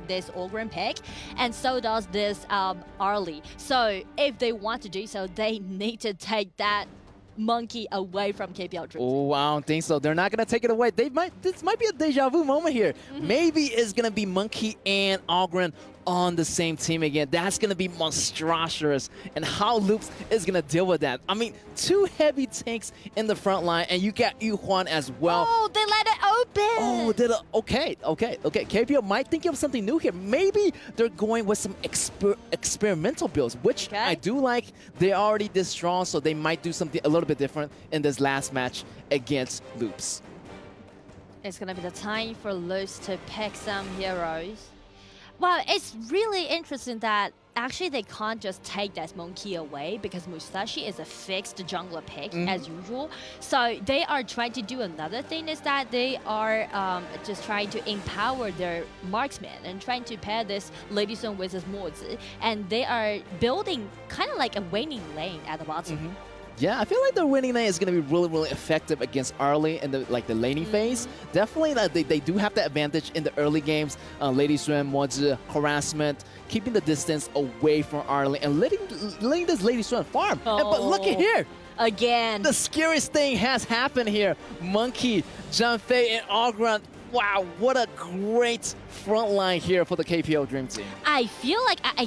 this Ogren pick, and so does this Arlie. So if they want to do so, they need to take that monkey away from KPL Dream Team. Oh, I don't think so. They're not gonna take it away. This might be a deja vu moment here. Maybe it's gonna be Monkey and Ogren on the same team again. That's gonna be monstrous. And how Loops is gonna deal with that. I mean, two heavy tanks in the front line, and you got Yuhuan as well. Oh, they let it open. Oh, okay. KPL might think of something new here. Maybe they're going with some experimental builds, which I do like. They're already this strong, so they might do something a little bit different in this last match against Loops. It's gonna be the time for Loops to pick some heroes. Well, it's really interesting that actually they can't just take that monkey away because Musashi is a fixed jungler pick as usual. So they are trying to do another thing, is that they are just trying to empower their marksman and trying to pair this Lady Sun with this Mozi. And they are building kind of like a waning lane at the bottom. Yeah, I feel like the winning lane is going to be really, really effective against Arlie in the laning phase. Definitely, they do have the advantage in the early games. Lady Swim, Mozi, harassment, keeping the distance away from Arlie and letting this Lady Swim farm. But look at here. Again. The scariest thing has happened here. Monkey, Janfei, and Ogren. Wow, what a great front line here for the KPL Dream Team. I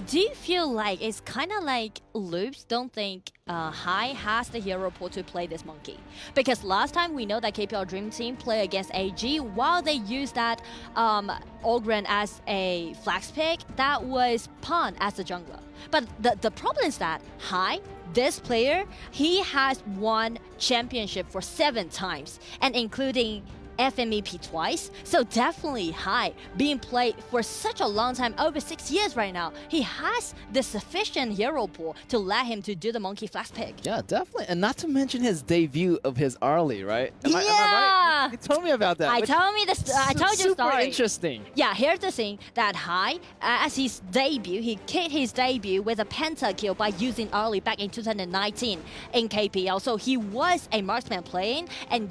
do feel like it's kind of like Loops don't think Hai has the hero pool to play this monkey. Because last time we know that KPL Dream Team play against AG, while they used that Ogren as a flex pick, that was Pan as the jungler. But the problem is that Hai, this player, he has won championship for 7 times, and including FMEP twice, so definitely Hai being played for such a long time, over 6 years right now. He has the sufficient hero pool to let him to do the monkey flash pick. Yeah, definitely, and not to mention his debut of his Arlie, right? Am I right? You told me about that. I told you the super story. Interesting. Yeah, here's the thing that Hai, as his debut, he kicked his debut with a pentakill by using Arlie back in 2019 in KPL. So he was a marksman player, and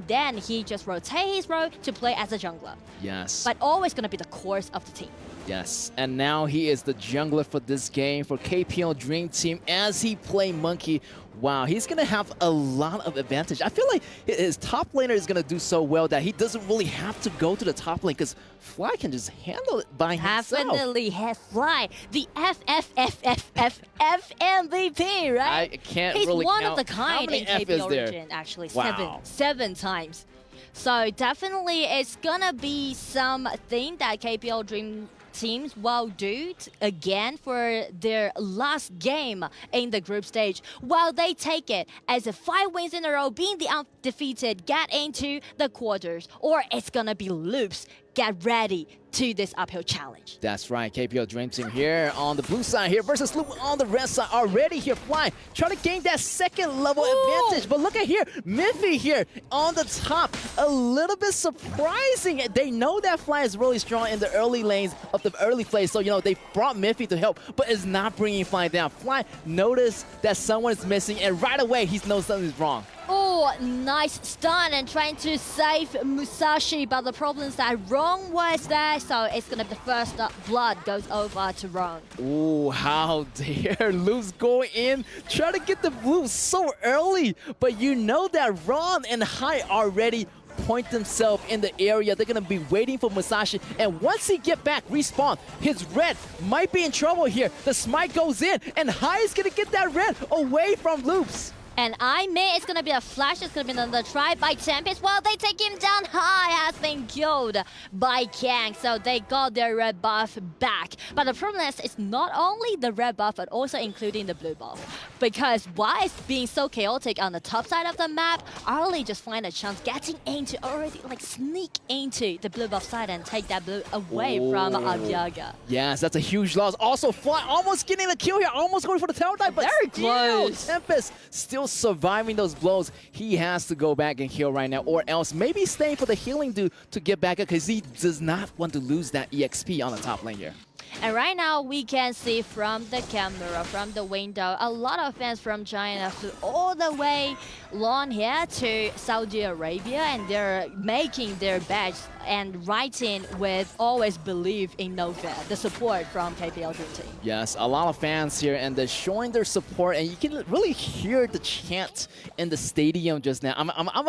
then he just rotates his role to play as a jungler. Yes. But always going to be the course of the team. Yes, and now he is the jungler for this game for KPL Dream Team as he play Monkey. Wow, he's going to have a lot of advantage. I feel like his top laner is going to do so well that he doesn't really have to go to the top lane because Fly can just handle it by himself. Definitely have Fly, the MVP, right? I can't He's really one count. of the kind in KPL region, actually. Wow. Seven times. So definitely it's going to be something that KPL Dream Teams will do again for their last game in the group stage, while they take it as a 5 wins in a row, being the undefeated, get into the quarters, or it's gonna be Loops get ready to this uphill challenge. That's right, KPL Dream Team here on the blue side here versus Loop on the red side. Already here flying, trying to gain that second level advantage. But look at here, Miffy here on the top. A little bit surprising. They know that Fly is really strong in the early lanes of the early phase, so they brought Miffy to help, but it's not bringing Fly down. Fly noticed that someone is missing, and right away he knows something's wrong. Oh, nice stun and trying to save Musashi, but the problem is that Ron was there, so it's gonna be the first blood goes over to Ron. Oh, how dare Loops go in, try to get the blue so early, but you know that Ron and Hai already point themselves in the area. They're gonna be waiting for Musashi, and once he get back, respawn, his red might be in trouble here. The smite goes in, and Hai is gonna get that red away from Loops. And it's gonna be a flash, it's gonna be another try by Tempest. While they take him down, Hai has been killed by Kang, so they got their red buff back. But the problem is, it's not only the red buff, but also including the blue buff. Because why it's being so chaotic on the top side of the map, Arlie just find a chance getting into, already sneak into the blue buff side and take that blue away from Abyaga. Yes, that's a huge loss. Also, Fly almost getting the kill here, almost going for the tower dive, but very close. Tempest still surviving those blows. He has to go back and heal right now, or else maybe staying for the healing to get back up, because he does not want to lose that EXP on the top lane here. And right now, we can see from the camera, from the window, a lot of fans from China flew all the way long here to Saudi Arabia, and they're making their badge and writing with "Always believe in no fear," the support from KPL Dream Team. Yes, a lot of fans here, and they're showing their support, and you can really hear the chant in the stadium just now. I'm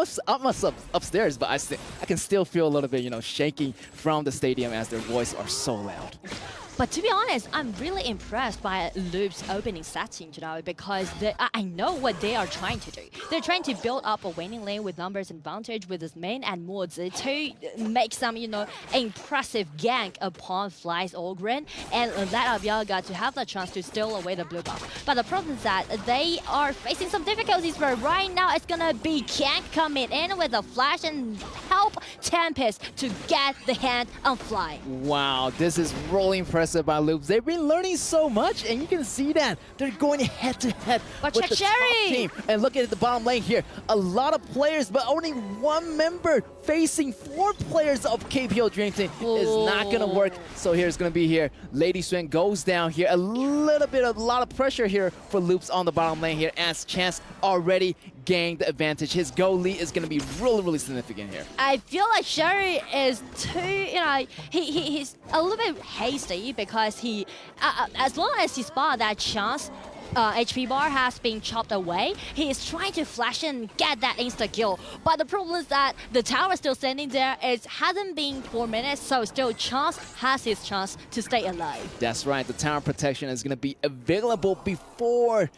upstairs, but I can still feel a little bit, shaking from the stadium as their voices are so loud. But to be honest, I'm really impressed by Loop's opening setting, because I know what they are trying to do. They're trying to build up a winning lane with numbers advantage with his main and mods to make some, impressive gank upon Fly's Ogren and let Abyaga to have the chance to steal away the blue buff. But the problem is that they are facing some difficulties where right now it's gonna be Kank coming in with a flash and help Tempest to get the hand on Fly. Wow, this is really impressive by Loops. They've been learning so much, and you can see that they're going head to head with the top team. And look at the bottom lane here. A lot of players, but only one member facing 4 players of KPL Dream Team is not going to work. So here's going to be here. Lady Swen goes down here. A lot of pressure here for Loops on the bottom lane here as Chance already gained the advantage. His goal lead is going to be really significant here. I feel like Sherry is too, he's a little bit hasty because he, as long as he spot that chance, HP bar has been chopped away. He is trying to flash and get that insta kill. But the problem is that the tower is still standing there. It hasn't been 4 minutes, so still Chance has his chance to stay alive. That's right. The tower protection is going to be available before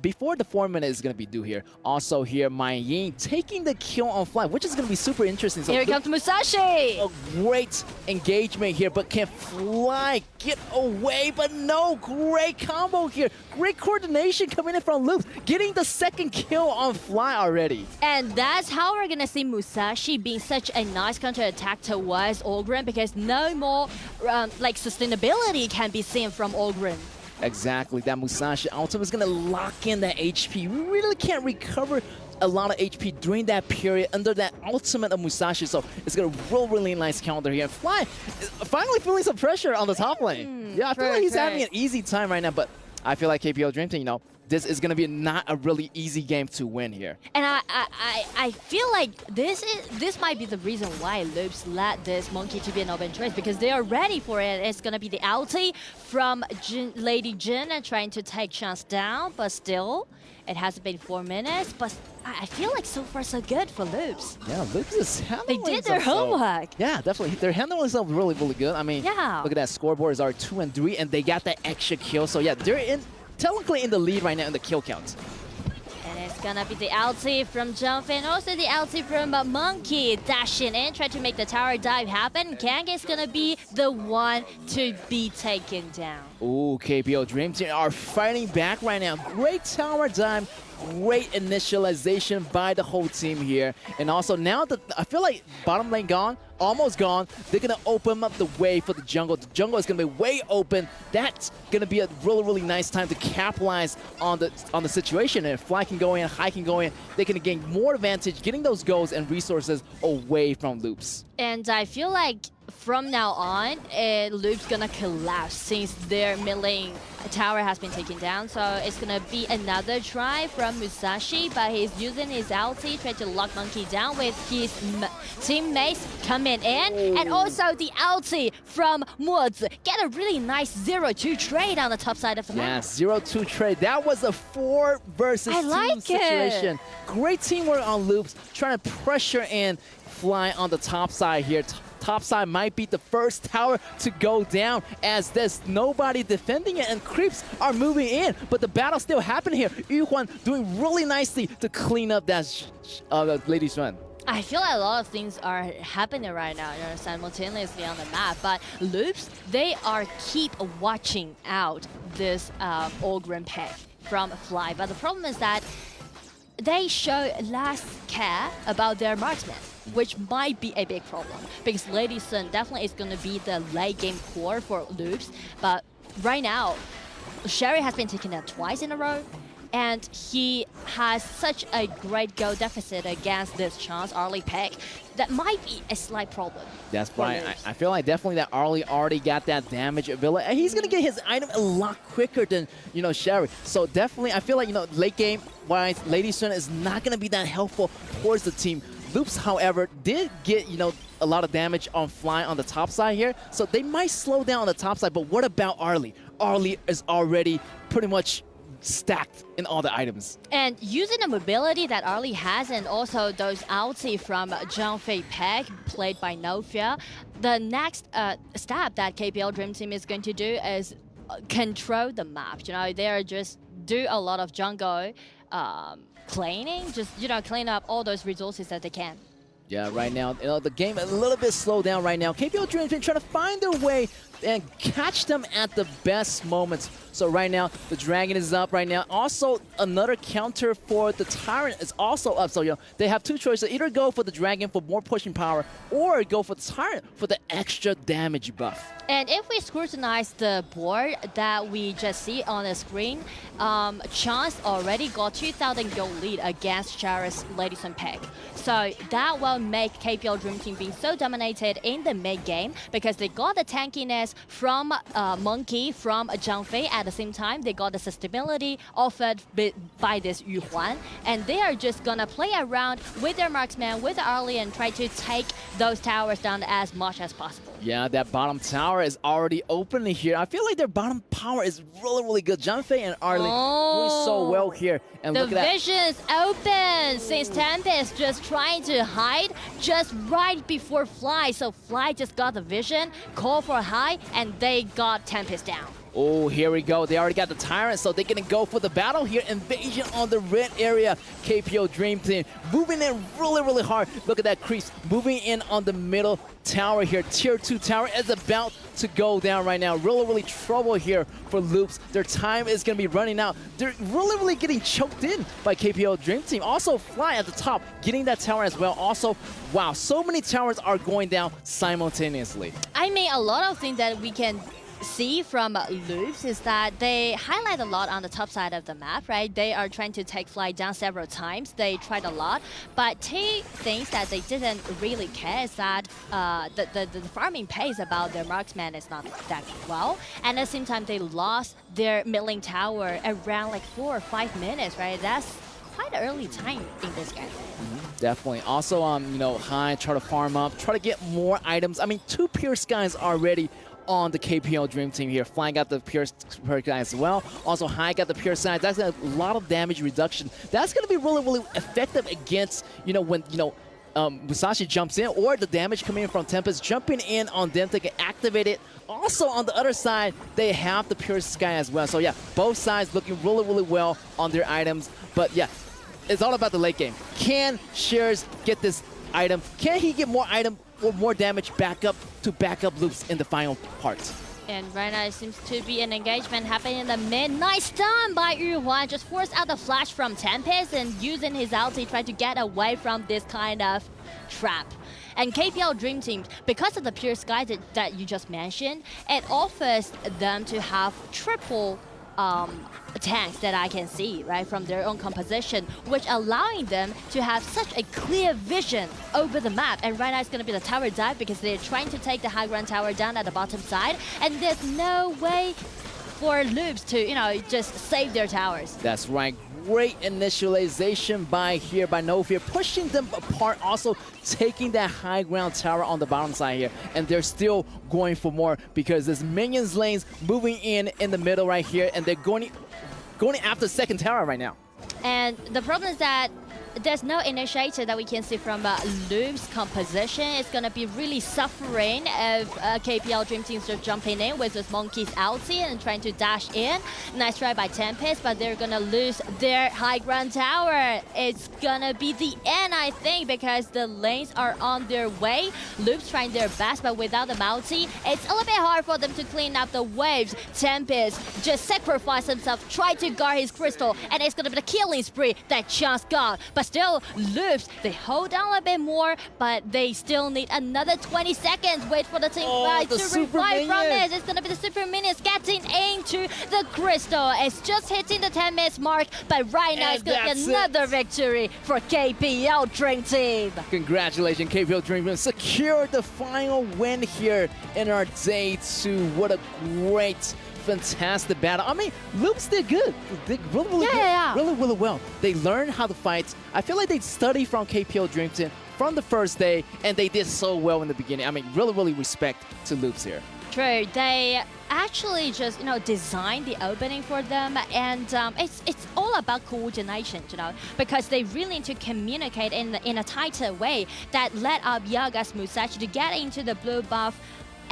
before the 4 minutes is going to be due here. Also here, Mai Ying taking the kill on Fly, which is going to be super interesting. So here comes Musashi. A great engagement here, but can Fly get away? But no, great combo here. Great coordination coming in from Loops, getting the second kill on Fly already. And that's how we're gonna see Musashi being such a nice counter-attack towards Ogren, because no more sustainability can be seen from Ogren. Exactly, that Musashi ultimate is gonna lock in that HP. We really can't recover a lot of HP during that period under that ultimate of Musashi, so it's gonna roll really nice counter here. And Fly finally feeling some pressure on the top lane. Yeah, I feel like he's having an easy time right now, but I feel like KPL Dream Team, this is going to be not a really easy game to win here. And I feel like this might be the reason why Loops let this monkey to be an open choice, because they are ready for it. It's going to be the ulti from Lady Jin and trying to take Chance down, but still, it hasn't been 4 minutes, but I feel like so far so good for Loops. Yeah, Loops is handling They did their homework. Yeah, definitely. They're handling themselves really good. I mean, yeah. Look at that scoreboard is already 2 and 3, and they got that extra kill. So yeah, they're technically in the lead right now in the kill count. And it's gonna be the ulti from Jump and also the ulti from Monkey dashing in, trying to make the tower dive happen. Kang is gonna be the one to be taken down. Ooh, KPL Dream Team are fighting back right now. Great tower dive. Great initialization by the whole team here. And also now that I feel like bottom lane gone, almost gone, they're going to open up the way for the jungle. The jungle is going to be way open. That's going to be a really nice time to capitalize on the situation. And if Fly can go in, High can go in, they can gain more advantage getting those goals and resources away from Loops. And I feel like from now on, Loop's gonna collapse since their mid lane tower has been taken down. So it's gonna be another try from Musashi, but he's using his ulti, trying to lock Monkey down with his teammates coming in. And also the ulti from Moods. Get a really nice 0-2 trade on the top side of the map. Yeah, 0-2 trade. That was a 4 versus 2 situation. Great teamwork on Loops, trying to pressure in Fly on the top side here. Top side might be the first tower to go down as there's nobody defending it and creeps are moving in. But the battle still happening here. Yuhuan doing really nicely to clean up that Lady Swen. I feel like a lot of things are happening right now, simultaneously on the map. But Loops, they are keep watching out this Ogren pick from Fly. But the problem is that they show less care about their marksman, which might be a big problem, because Lady Sun definitely is going to be the late game core for Loops. But right now, Sherry has been taken out twice in a row, and he has such a great goal deficit against this Chance early pick. That might be a slight problem. That's right. I feel like definitely that Arlie already got that damage ability, and he's gonna get his item a lot quicker than Sherry. So definitely, I feel like late game wise, Lady Sun is not gonna be that helpful towards the team. Loops, however, did get a lot of damage on Fly on the top side here, so they might slow down on the top side. But what about Arlie? Arlie is already pretty much stacked in all the items. And using the mobility that Arlie has, and also those ulti from Zhang Peg played by Nofia, the next step that KPL Dream Team is going to do is control the map. They are just do a lot of jungle cleaning, just clean up all those resources that they can. Yeah, right now, the game a little bit slowed down right now. KPL Dream Team trying to find their way and catch them at the best moments. So right now, the Dragon is up right now. Also, another counter for the Tyrant is also up. So, they have two choices. Either go for the Dragon for more pushing power, or go for the Tyrant for the extra damage buff. And if we scrutinize the board that we just see on the screen, Chance already got 2,000 gold lead against Charis Lady Sun Peg. So that will make KPL Dream Team being so dominated in the mid game, because they got the tankiness from Monkey, from Zhang Fei. At the same time, they got the sustainability offered by this Yu Huan, and they are just gonna play around with their marksman, with Arlie, and try to take those towers down as much as possible. Yeah, that bottom tower is already open here. I feel like their bottom power is really, really good. Zhang Fei and Arlie doing so well here. And the look at that. vision's open since Tempest just trying to hide just right before Fly. So Fly just got the vision, call for high, and they got Tempest down. Oh, here we go. They already got the Tyrant, so they're going to go for the battle here. Invasion on the red area. KPL Dream Team moving in really, really hard. Look at that crease. Moving in on the middle tower here. Tier 2 tower is about to go down right now. Really, really trouble here for Loops. Their time is going to be running out. They're really, really getting choked in by KPL Dream Team. Also, Fly at the top, getting that tower as well. Also, wow, so many towers are going down simultaneously. I mean, a lot of things that we can see from Loops is that they highlight a lot on the top side of the map, right? They are trying to take Fly down several times. They tried a lot, but two things that they didn't really care is that the farming pace about their marksman is not that well, and at the same time they lost their mid lane tower around like 4 or 5 minutes, right? That's quite an early time in this game. Definitely. Also, High, try to farm up, try to get more items. I mean, 2 Pure Skies already on the KPL Dream Team here. Flying got the Pure Sky as well. Also, High got the Pure Sky. That's a lot of damage reduction. That's going to be really, really effective against, when, Musashi jumps in, or the damage coming in from Tempest jumping in on them to get activated. Also, on the other side, they have the Pure Sky as well. So, yeah, both sides looking really, really well on their items. But, yeah, it's all about the late game. Can Shears get this item? Can he get more item or more damage back up Loops in the final part? And right now it seems to be an engagement happening in the mid. Nice stun by Yu Huan. Just forced out the flash from Tempest and using his ulti trying to get away from this kind of trap. And KPL Dream Team, because of the Pure Sky that you just mentioned, it offers them to have triple tanks that I can see, right, from their own composition, which allowing them to have such a clear vision over the map. And right now it's going to be the tower dive, because they're trying to take the high ground tower down at the bottom side, and there's no way for Loops to, just save their towers. That's right. Great initialization by Nofia, pushing them apart, also taking that high ground tower on the bottom side here. And they're still going for more, because there's minions lanes moving in the middle right here, and they're going after second tower right now. And the problem is that there's no initiator that we can see from Loop's composition. It's going to be really suffering if KPL Dream Team are jumping in with this Monkey's ulti and trying to dash in. Nice try by Tempest, but they're going to lose their high ground tower. It's going to be the end, I think, because the lanes are on their way. Loop's trying their best, but without the multi, it's a little bit hard for them to clean up the waves. Tempest just sacrificed himself, tried to guard his crystal, and it's going to be the killing spree that Chance got. But still, Loops, they hold down a bit more, but they still need another 20 seconds. Wait for the team fight to revive from this. It's gonna be the Super Minions getting into the Crystal. It's just hitting the 10 minutes mark, but right now it's gonna be another victory for KPL Dream Team. Congratulations, KPL Dream Team secured the final win here in our day 2. What a great, fantastic battle. I mean, Loops did good. They did really good. Really well. They learned how to fight. I feel like they studied from KPL Dream Team from the first day, and they did so well in the beginning. I mean, really respect to Loops here. True. They actually just, designed the opening for them, and it's all about coordination, because they really need to communicate in a tighter way that led up Yaga's Musashi to get into the blue buff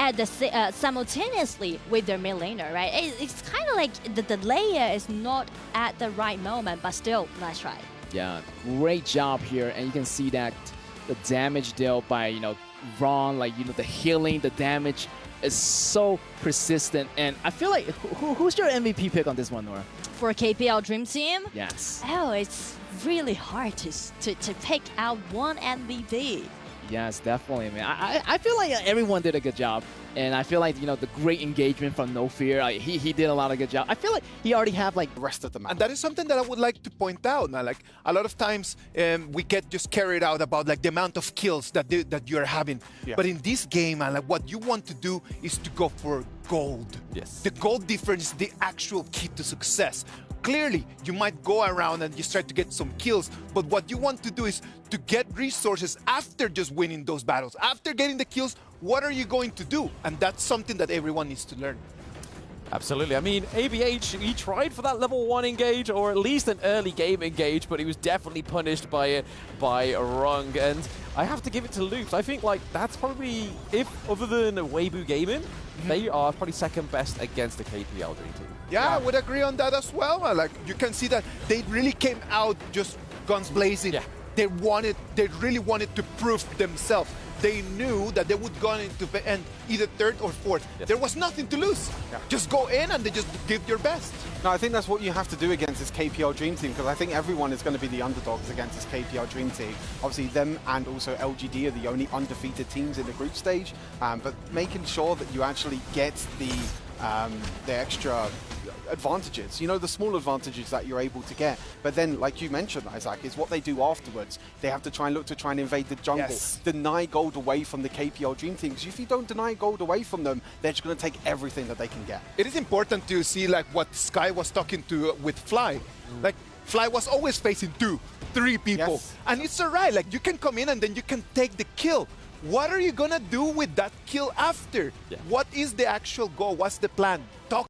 at the simultaneously with their mid laner, right? It's kind of like the layer is not at the right moment, but still, nice try. Yeah, great job here, and you can see that the damage dealt by Ron, the healing, the damage is so persistent, and I feel like who's your MVP pick on this one, Nora? For KPL Dream Team? Yes. Oh, it's really hard to pick out one MVP. Yes, definitely, man. I feel like everyone did a good job, and I feel like the great engagement from No Fear. He did a lot of good job. I feel like he already have the rest of the map. And that is something that I would like to point out. Now, a lot of times we get just carried out about the amount of kills that you're having. Yeah. But in this game, what you want to do is to go for gold. Yes. The gold difference is the actual key to success. Clearly, you might go around and just try to get some kills, but what you want to do is to get resources after just winning those battles. After getting the kills, what are you going to do? And that's something that everyone needs to learn. Absolutely. I mean, ABH, he tried for that level 1 engage, or at least an early game engage, but he was definitely punished by it by Rung. And I have to give it to Loops. I think that's probably, if other than Weibo Gaming, they are probably second best against the KPL Dream Team. Yeah, I would agree on that as well. You can see that they really came out just guns blazing. Yeah. They really wanted to prove themselves. They knew that they would go into the end either third or fourth. Yes. There was nothing to lose. Yeah. Just go in and they just give your best. No, I think that's what you have to do against this KPL Dream Team, because I think everyone is going to be the underdogs against this KPL Dream Team. Obviously, them and also LGD are the only undefeated teams in the group stage, but making sure that you actually get the extra advantages, the small advantages that you're able to get. But then, like you mentioned, Isaac, is what they do afterwards. They have to try and invade the jungle, deny gold away from the KPL Dream Team. Because if you don't deny gold away from them, they're just going to take everything that they can get. It is important to see what Sky was talking to with Fly. Fly was always facing 2, 3 people. Yes. And it's alright, you can come in and then you can take the kill. What are you gonna do with that kill after? Yeah. What is the actual goal? What's the plan? Talk